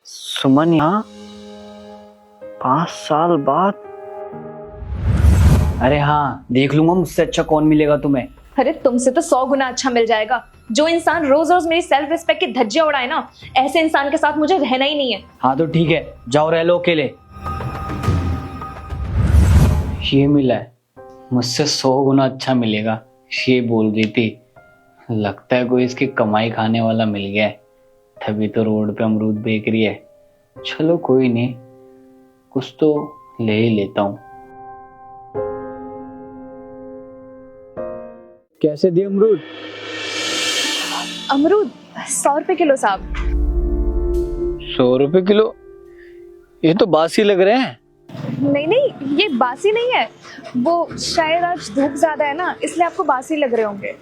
सुमन यहाँ 5 साल बाद? अरे हाँ, देख लूंगा मुझसे अच्छा कौन मिलेगा तुम्हें। अरे तुमसे तो 100 गुना अच्छा मिल जाएगा। जो इंसान रोज रोज मेरी सेल्फ रिस्पेक्ट की धज्जियां उड़ाए ना, ऐसे इंसान के साथ मुझे रहना ही नहीं है। हाँ तो ठीक है, जाओ रह लो अकेले। ये मिला है, मुझसे 100 गुना अच्छा मिलेगा, ये बोल रही थी। लगता है कोई इसकी कमाई खाने वाला मिल गया है, तभी तो रोड पे अमरूद बेच रही है। चलो कोई नहीं, कुछ तो ले ही लेता हूँ। कैसे दिए अमरूद? अमरूद 100 रुपए किलो साहब। 100 रुपए किलो? ये तो बासी लग रहे हैं। नहीं नहीं, ये बासी नहीं है, वो शायद आज धूप ज्यादा है ना, इसलिए आपको बासी लग रहे होंगे।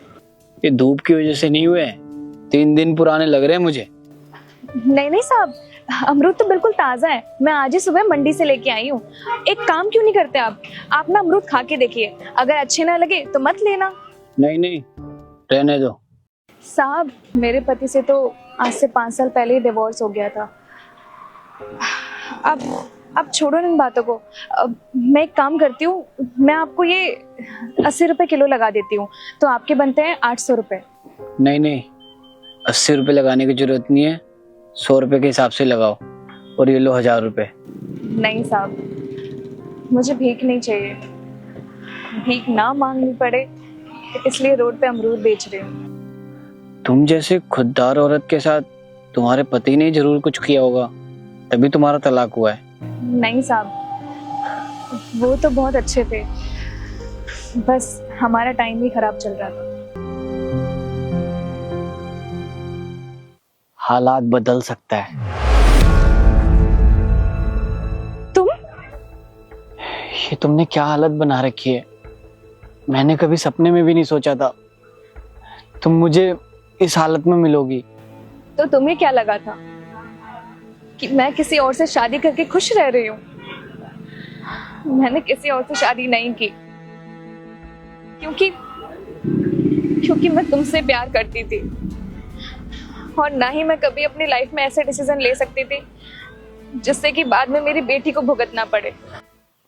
ये धूप की वजह से नहीं हुए, 3 दिन पुराने लग रहे हैं मुझे। नहीं नहीं साहब, अमरूद तो बिल्कुल ताजा है, मैं आज ही सुबह मंडी से लेके आई हूँ। एक काम क्यों नहीं करते आप ना अमरूद खा के देखिए, अगर अच्छे ना लगे तो मत लेना। नहीं नहीं, रहने दो। साहब, मेरे पति से तो आज से 5 साल पहले ही डिवोर्स हो गया था। अब छोड़ो इन बातों को। मैं एक काम करती हूँ, मैं आपको ये 80 रुपए किलो लगा देती हूँ, तो आपके बनते हैं 800 रुपए। नहीं नहीं, 80 रुपए लगाने की जरूरत नहीं है, 100 रुपए के हिसाब से लगाओ, और ये लो 1000 रुपए। नहीं साहब, मुझे भीख नहीं चाहिए, भीख ना मांगनी पड़े इसलिए रोड पे अमरूद बेच रही हूँ। तुम जैसे खुददार औरत के साथ तुम्हारे पति ने जरूर कुछ किया होगा, तभी तुम्हारा तलाक हुआ है। नहीं साहब, वो तो बहुत अच्छे थे, बस हमारा टाइम ही खराब चल रहा था। हालात बदल सकता है। ये तुमने क्या हालत बना रखी है, मैंने कभी सपने में भी नहीं सोचा था तुम मुझे इस हालत में मिलोगी। तो तुम्हें क्या लगा था कि मैं किसी और से शादी करके खुश रह रही हूँ? मैंने किसी और से शादी नहीं की, क्योंकि मैं तुमसे प्यार करती थी, और ना ही मैं कभी अपनी लाइफ में ऐसे डिसीजन ले सकती थी जिससे कि बाद में मेरी बेटी को भुगतना पड़े।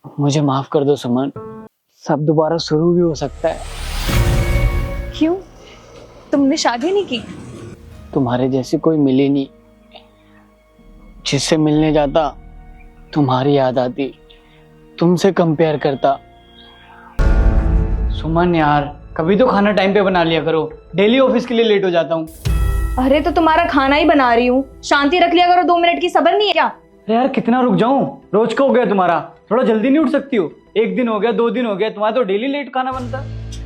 मुझे माफ कर दो सुमन, सब दोबारा शुरू भी हो सकता है। क्यों, तुमने शादी नहीं की? तुम्हारे जैसी कोई मिली नहीं, जिससे मिलने जाता तुम्हारी याद आती, तुमसे कंपेयर करता। सुमन यार, कभी तो खाना टाइम पे बना लिया करो, डेली ऑफिस के लिए लेट हो जाता हूँ। अरे तो तुम्हारा खाना ही बना रही हूँ, शांति रख लिया करो, 2 मिनट की सब्र नहीं है क्या? अरे यार कितना रुक जाऊं, रोज का हो गया तुम्हारा, थोड़ा जल्दी नहीं उठ सकती हो? 1 दिन हो गया, 2 दिन हो गया, तुम्हारा तो डेली लेट खाना बनता।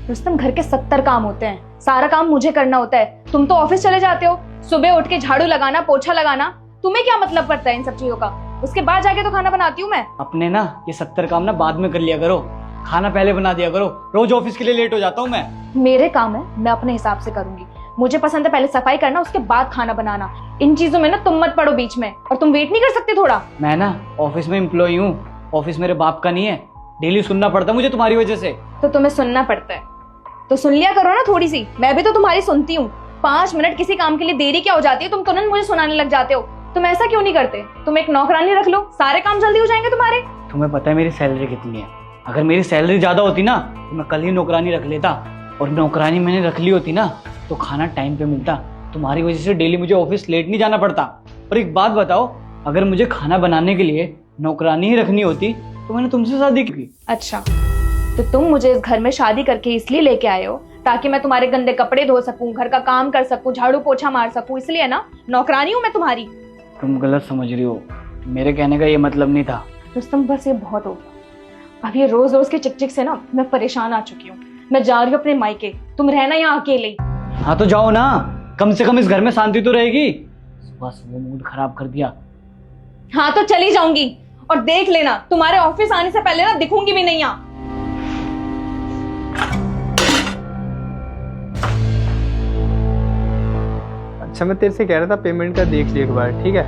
रुस्तम, घर के 70 काम होते हैं, सारा काम मुझे करना होता है। तुम तो ऑफिस चले जाते हो, सुबह उठ के झाड़ू लगाना, पोछा लगाना, तुम्हें क्या मतलब पड़ता है इन सब चीजों का? उसके बाद जाके तो खाना बनाती हूँ मैं। अपने ना ये 70 काम ना बाद में कर लिया करो, खाना पहले बना दिया करो, रोज ऑफिस के लिए लेट हो जाता हूँ मैं। मेरे काम है, मैं अपने हिसाब से करूंगी। मुझे पसंद है पहले सफाई करना, उसके बाद खाना बनाना। इन चीजों में ना तुम मत पड़ो बीच में, और तुम वेट नहीं कर सकते थोड़ा? मैं ना ऑफिस में एम्प्लॉई हूँ, ऑफिस मेरे बाप का नहीं है, डेली सुनना पड़ता मुझे तुम्हारी वजह से। तो तुम्हें सुनना पड़ता है तो सुन लिया करो ना थोड़ी सी, मैं भी तो तुम्हारी सुनती हूँ। 5 मिनट किसी काम के लिए देरी क्या हो जाती है, तुम तुरंत मुझे सुनाने लग जाते हो। तुम ऐसा क्यों नहीं करते? तुम एक नौकरानी रख लो, सारे काम जल्दी हो जाएंगे तुम्हारे। तुम्हें पता है मेरी सैलरी कितनी है? अगर मेरी सैलरी ज्यादा होती ना तो मैं कल ही नौकरानी रख लेता, और नौकरानी मैंने रख ली होती ना तो खाना टाइम पे मिलता, तुम्हारी वजह से डेली मुझे ऑफिस लेट नहीं जाना पड़ता। और एक बात बताओ, अगर मुझे खाना बनाने के लिए नौकरानी ही रखनी होती तो मैंने तुमसे शादी की। अच्छा, तो तुम मुझे इस घर में शादी करके इसलिए लेके आए हो ताकि मैं तुम्हारे गंदे कपड़े धो सकूं, घर का काम कर सकूं, झाड़ू पोछा मार सकूं, इसलिए ना? नौकरानी हूं मैं तुम्हारी। तुम गलत समझ रही हो, मेरे कहने का ये मतलब नहीं था। रुस्तम, बस ये बहुत हो गया। अब ये रोज रोज के चिक से ना मैं परेशान आ चुकी हूँ। मैं जा रही हूँ अपने मायके, तुम रहना यहाँ अकेले। हाँ तो जाओ ना, कम से कम इस घर में शांति तो रहेगी। बस वो मूड खराब कर दिया। हाँ तो चली जाऊंगी, और देख लेना तुम्हारे ऑफिस आने से पहले ना दिखूंगी भी नहीं यहाँ। अच्छा, मैं तेरे से कह रहा था पेमेंट का देख लिया एक बार, ठीक है?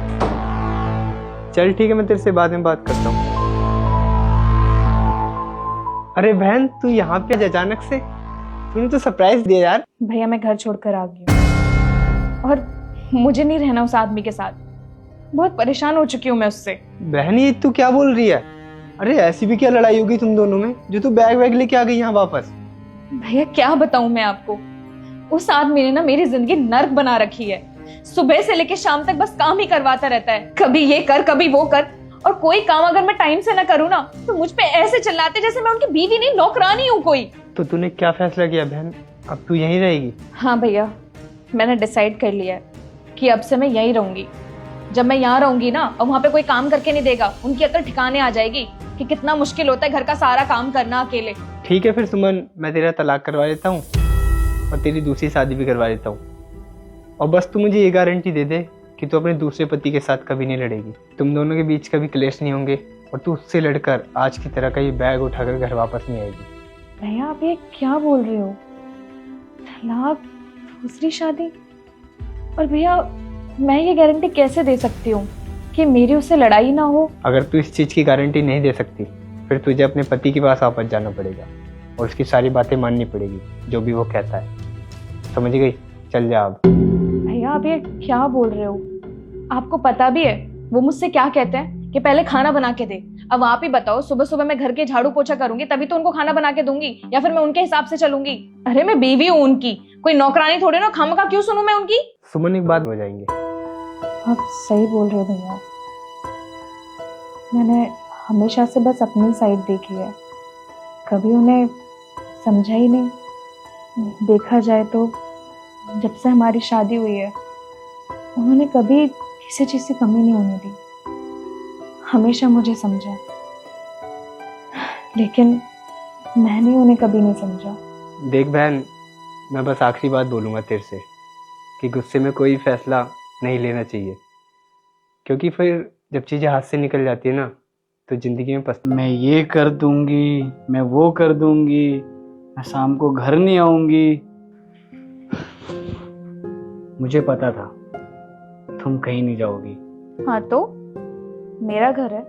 चल ठीक है, मैं तेरे से बाद में बात करता हूँ। अरे बहन, तू यहाँ पे अचानक से? तूने तो सरप्राइज दिया यार। भैया, मैं घर छोड़कर आ गई हूँ, और मुझे नहीं रहना उस आदमी के साथ। बहुत परेशान हो चुकी हूँ मैं उससे। बहन ये तू क्या बोल रही है? अरे ऐसी भी क्या लड़ाई होगी तुम दोनों में जो तू बैग वैग लेके आ गई यहाँ वापस? भैया क्या बताऊं मैं आपको, उस आदमी ने ना मेरी जिंदगी नर्क बना रखी है। सुबह से लेके शाम तक बस काम ही करवाता रहता है, कभी ये कर कभी वो कर, और कोई काम अगर मैं टाइम से ना करूँ ना तो मुझ पे ऐसे चिल्लाते जैसे मैं उनकी बीवी नहीं नौकरानी हूँ कोई। तो तूने क्या फैसला किया बहन? अब तू यहीं रहेगी? हाँ भैया, मैंने डिसाइड कर लिया है कि अब से मैं यहीं रहूंगी। जब मैं यहाँ रहूंगी ना और वहाँ पे कोई काम करके नहीं देगा, उनकी अकल ठिकाने आ जाएगी कि कितना मुश्किल होता है घर का सारा काम करना अकेले। ठीक है फिर सुमन, मैं तेरा तलाक करवा देता हूँ और तेरी दूसरी शादी भी करवा देता हूँ, और बस तू मुझे ये गारंटी दे दे कि तू अपने दूसरे पति के साथ कभी नहीं लड़ेगी, तुम दोनों के बीच कभी क्लेश नहीं होंगे, और तू उससे लड़कर आज की तरह का ये बैग उठाकर घर वापस नहीं आएगी। भैया आप ये क्या बोल रहे हो? तलाक, दूसरी शादी? और भैया मैं ये गारंटी कैसे दे सकती हूँ कि मेरी उससे लड़ाई ना हो? अगर तू इस चीज़ की गारंटी नहीं दे सकती फिर तुझे अपने पति के पास वापस जाना पड़ेगा और उसकी सारी बातें माननी पड़ेगी जो भी वो कहता है, समझ गई? चल जा अब। भैया आप ये क्या बोल रहे हो? आपको पता भी है वो मुझसे क्या कहते हैं कि पहले खाना बना के दे। अब आप ही बताओ, सुबह सुबह मैं घर के झाड़ू पोछा करूंगी तभी तो उनको खाना बना के दूंगी, या फिर मैं उनके हिसाब से चलूंगी? अरे मैं बीवी हूँ उनकी, कोई नौकरानी थोड़ी ना, खामखा क्यों सुनूं मैं उनकी? सुमन एक बात हो जाएंगे। आप सही बोल रहे हो भैया, मैंने हमेशा से बस अपनी साइड देखी है, कभी उन्हें समझा ही नहीं। देखा जाए तो जब से हमारी शादी हुई है उन्होंने कभी किसी चीज़ की कमी नहीं होने दी, हमेशा मुझे समझा, लेकिन मैंने उन्हें कभी नहीं समझा। देख बहन, मैं बस आखिरी बात बोलूँगा तेरे से कि गुस्से में कोई फैसला नहीं लेना चाहिए, क्योंकि फिर जब चीज़ें हाथ से निकल जाती है ना तो ज़िंदगी में मैं ये कर दूंगी, मैं वो कर दूंगी, मैं शाम को घर नहीं आऊंगी। मुझे पता था तुम कहीं नहीं जाओगी। हाँ तो मेरा घर है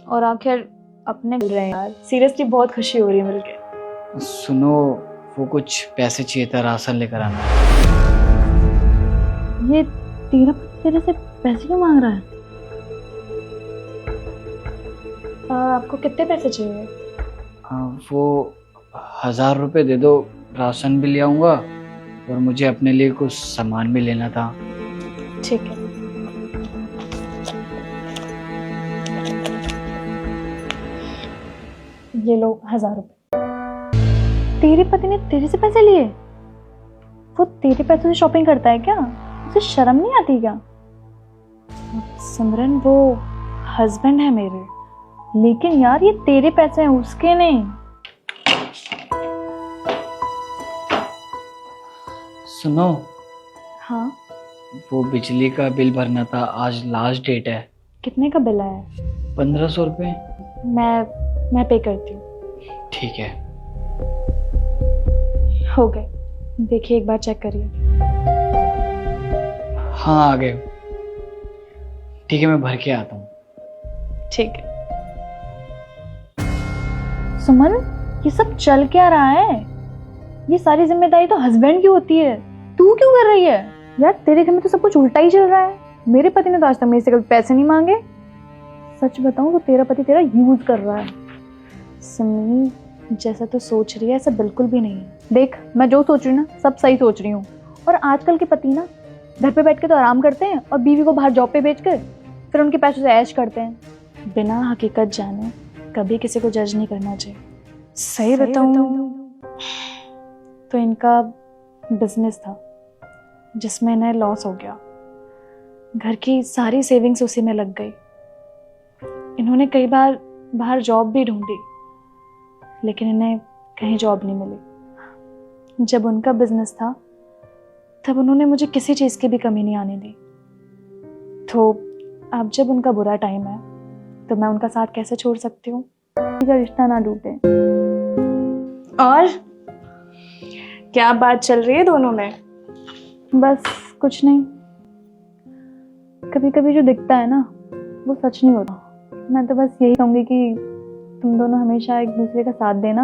और आखिर अपने मिल रहे हैं यार, सीरियसली बहुत खुशी हो रही है मिलके। सुनो, वो कुछ पैसे चाहिए था, राशन लेकर आना। ये तेरे से पैसे क्यों मांग रहा है? आपको कितने पैसे चाहिए? वो 1000 रुपये दे दो, राशन भी ले आऊँगा और मुझे अपने लिए कुछ सामान भी लेना था। ठीक है। ये लो 1000 रुपये। तेरे पति ने तेरे से पैसे लिए? वो तेरे पैसों से शॉपिंग करता है क्या? उसे शर्म नहीं आती क्या? सिमरन वो हस्बैंड है मेरे, लेकिन यार ये तेरे पैसे हैं उसके नहीं। सुनो, हाँ वो बिजली का बिल भरना था, आज लास्ट डेट है। कितने का बिल आया? 1500 रुपये। मैं पे करती हूँ। ठीक है। हो गए, देखिए एक बार चेक करिए। हाँ आ गए। ठीक है, मैं भर के आता हूँ। ठीक है। सुमन, ये सब चल क्या रहा है? ये सारी जिम्मेदारी तो हस्बैंड की होती है, तू क्यों कर रही है? यार तेरे घर में तो सब कुछ उल्टा ही चल रहा है। मेरे पति ने तो आज तक मेरे से कभी पैसे नहीं मांगे। सच बताऊं तो तेरा पति तेरा यूज कर रहा है। सिमी, जैसा तो सोच रही है ऐसा बिल्कुल भी नहीं है। देख, मैं जो सोच रही हूँ ना सब सही सोच रही हूँ। और आजकल के पति ना घर पे बैठ के तो आराम करते हैं और बीवी को बाहर जॉब पे भेजकर फिर उनके पैसों से ऐश करते हैं। बिना हकीकत जाने कभी किसी को जज नहीं करना चाहिए। सही बताऊं तो इनका बिजनेस था जिसमें इन्हें लॉस हो गया। घर की सारी सेविंग्स उसी में लग गई। इन्होंने कई बार बाहर जॉब भी ढूंढी लेकिन इन्हें कहीं जॉब नहीं मिली। जब उनका बिजनेस था तब उन्होंने मुझे किसी चीज़ की भी कमी नहीं आने दी। तो अब जब उनका बुरा टाइम है तो मैं उनका साथ कैसे छोड़ सकती हूँ? का रिश्ता ना टूटे। और क्या बात चल रही है दोनों में? बस कुछ नहीं, कभी कभी जो दिखता है ना वो सच नहीं होता। मैं तो बस यही कहूँगी कि तुम दोनों हमेशा एक दूसरे का साथ देना।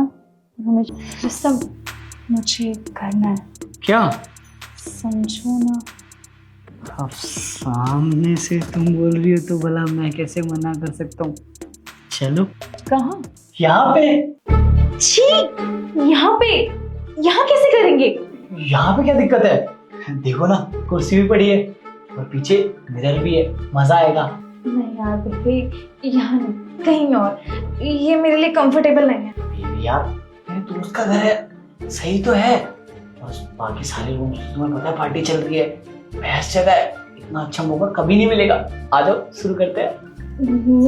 हमेशा सब मुझे करना है। क्या? समझो ना। अब सामने से तुम बोल रही हो तो भला मैं कैसे मना कर सकता हूँ। चलो कहाँ? यहाँ पे। छी, यहाँ पे? यहाँ कैसे करेंगे? यहाँ पे क्या दिक्कत है? देखो ना, कुर्सी भी पड़ी है और पीछे मिरर भी है, मजा आएगा। नहीं यार बेबी, यहाँ नहीं, कहीं और। ये मेरे लिए कंफर्टेबल नहीं है। बेबी यार, मेरे दोस्त का घर है, सही तो है। बस बाकी सारे रूम तुम्हें पता है पार्टी चल रही है, बेस्ट जगह है, इतना अच्छा मौका कभी नहीं मिलेगा। आ जाओ, शुरू करते हैं।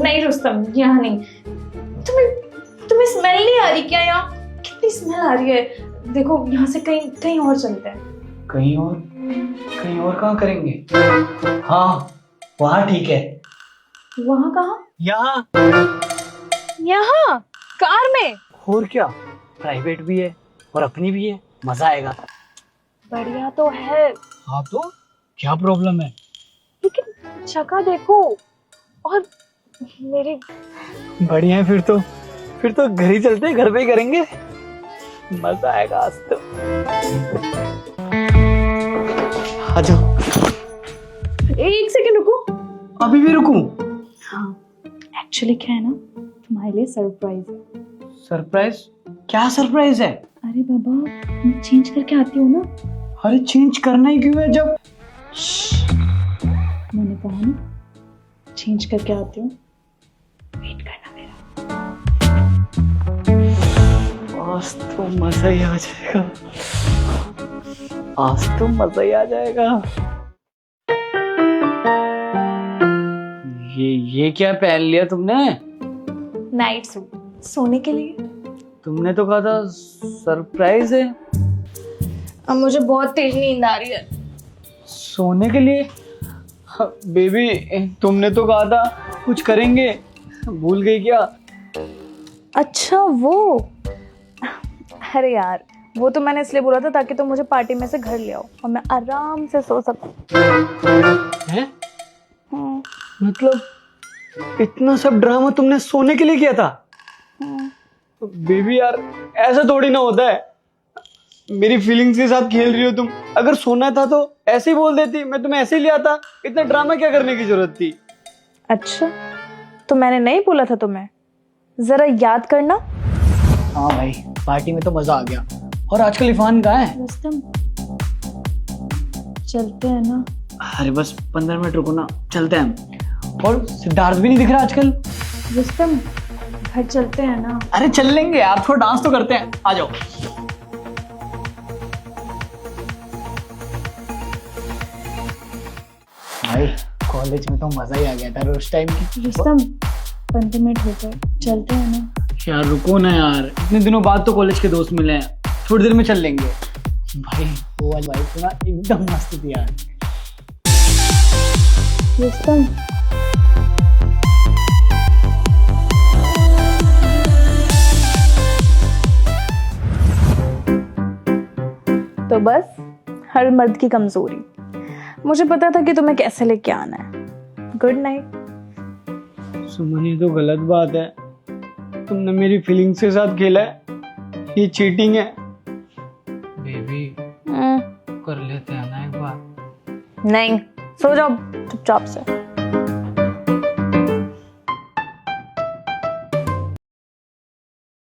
नहीं रुस्तम, यहाँ नहीं। तुम्हें स्मेल नहीं आ रही क्या? यहाँ कितनी स्मेल आ रही है। देखो, यहाँ से कहीं कहीं और चलते हैं। कहीं और कहाँ करेंगे? हाँ, वहाँ ठीक है। वहाँ कहाँ? यहाँ। यहाँ कार में? और क्या, प्राइवेट भी है और अपनी भी है, मजा आएगा। बढ़िया तो है, हाँ तो क्या प्रॉब्लम है? लेकिन जगह देखो। और मेरे बढ़िया है, फिर तो घर ही चलते हैं, घर पे ही करेंगे, मजा आएगा आज तो। आ जाओ। एक सेकंड रुको। अभी भी रुकूं? हाँ, एक्चुअली क्या है ना, तुम्हारे लिए सरप्राइज है। सरप्राइज? क्या सरप्राइज है? अरे बाबा, मैं चेंज करके आती हूँ ना। अरे चेंज करना ही क्यों है जब? मैंने कहा ना, चेंज करके आती हूँ, वेट करना मेरा। आज तो मजा ही आ जाएगा, आज तो मजा ही आ जाएगा। ये क्या पहन लिया तुमने? नाइट सूट, सोने के लिए। तुमने तो कहा था सरप्राइज है। अब मुझे बहुत तेज नींद आ रही है। सोने के लिए? बेबी, तुमने तो कहा था कुछ करेंगे, भूल गई क्या? अच्छा वो, अरे यार, वो तो मैंने इसलिए बोला था ताकि तुम मुझे पार्टी में से घर ले आओ और मैं आराम से सो सकूं। हैं? मतलब इतना सब ड्रामा तुमने सोने के लिए किया था? बेबी यार, ऐसा थोड़ी ना होता है, मेरी फीलिंग्स के साथ खेल रही हो तुम। अगर सोना था तो ऐसे ही बोल देती, मैं तुम्हें ऐसे ही ले आता, इतना ड्रामा क्या करने की जरूरत थी? अच्छा, तो मैंने नहीं बोला था तुम्हें? जरा याद करना। हाँ भाई, पार्टी में तो मजा आ गया। और आजकल इरफान कहाँ है? रुस्तम, चलते हैं ना? अरे बस 15 मिनट रुको ना, चलते हैं हम। और सिद्धार्थ भी नहीं दिख रहा आजकल। रुस्तम, घर चलते हैं ना? अरे चल लेंगे यार, थोड़ा डांस तो करते हैं, आ जाओ। भाई कॉलेज में तो मजा ही आ गया था उस टाइम की। रुस्तम, 15 मिनट हो गए, चलते हैं ना? यार रुको ना यार, इतने दिनों बाद तो कॉलेज के दोस्त मिले हैं, थोड़ी देर में चल लेंगे। भाई वो वाली भाई तो ना एकदम मस्त थी यार। रुस्तम, तो बस हर मर्द की कमजोरी, मुझे पता था कि तुम्हें कैसे लेके आना है। Good night. सुमन, ये तो गलत बात है, तुमने मेरी फीलिंग्स के साथ खेला है, ये चीटिंग है। बेबी कर लेते हैं ना एक बार? नहीं, सो जाओ चुपचाप से।